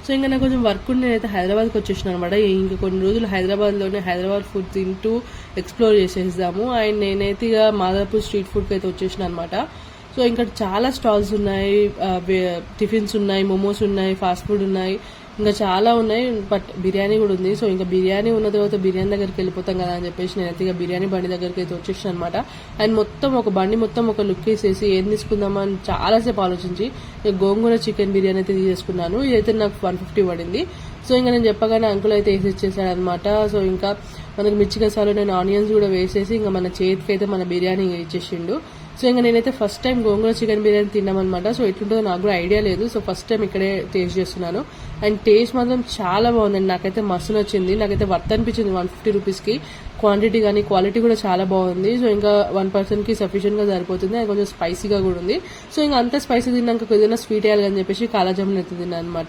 So ఇంకా నాకు కొంచెం వర్క్ ఉండి నేనైతే హైదరాబాద్కి వచ్చేసిన అనమాట. ఇంకా కొన్ని రోజులు హైదరాబాద్లోనే హైదరాబాద్ ఫుడ్ తింటూ ఎక్స్ప్లోర్ చేసేద్దాము. అండ్ నేనైతే ఇక మాదాపూర్ స్ట్రీట్ ఫుడ్కి అయితే వచ్చేసిన అనమాట. సో ఇంకా చాలా స్టాల్స్ ఉన్నాయి, టిఫిన్స్ ఉన్నాయి, మోమోస్ ఉన్నాయి, ఫాస్ట్ ఫుడ్ ఉన్నాయి, ఇంకా చాలా ఉన్నాయి. బట్ బిర్యానీ కూడా ఉంది. సో ఇంకా బిర్యానీ ఉన్న తర్వాత బిర్యానీ దగ్గరికి వెళ్ళిపోతాం కదా అని చెప్పేసి నేనైతే ఇక బిర్యానీ బండి దగ్గరికి అయితే వచ్చేసాను అనమాట. అండ్ మొత్తం ఒక బండి మొత్తం ఒక లుక్ వేసేసి ఏం తీసుకుందామని చాలాసేపు ఆలోచించి ఇక గోంగూర చికెన్ బిర్యానీ అయితే తీసేసుకున్నాను. ఇదైతే నాకు 150 పడింది. సో ఇంకా నేను చెప్పగానే అంకుల్ అయితే వేసి ఇచ్చేసాడు అనమాట. సో ఇంకా మనకు మిర్చి కసాలు నేను ఆనియన్స్ కూడా వేసేసి ఇంకా మన చేతికి అయితే మన బిర్యానీ ఇచ్చేసిండు. సో ఇంకా నేనైతే ఫస్ట్ టైం గోంగూర చికెన్ బిర్యానీ తిన్నామన్నమాట. సో ఎట్లుంటుందో నాకు కూడా ఐడియా లేదు. సో ఫస్ట్ టైం ఇక్కడే టేస్ట్ చేస్తున్నాను. అండ్ టేస్ట్ మాత్రం చాలా బాగుందండి. నాకైతే మస్తు నచ్చింది. నాకైతే వర్త్ అనిపించింది 150 రూపీస్కి. క్వాంటిటీ కానీ క్వాలిటీ కూడా చాలా బాగుంది. సో ఇంకా 1 పర్సన్కి సఫిషియెంట్గా సరిపోతుంది. అది కొంచెం స్పైసీగా కూడా ఉంది. సో ఇంకా అంత స్పైసీ తిన్నాక ఏదైనా స్వీట్ వేయాలి అని చెప్పేసి కాలాజామున్ అయితే తిన్నాను అనమాట.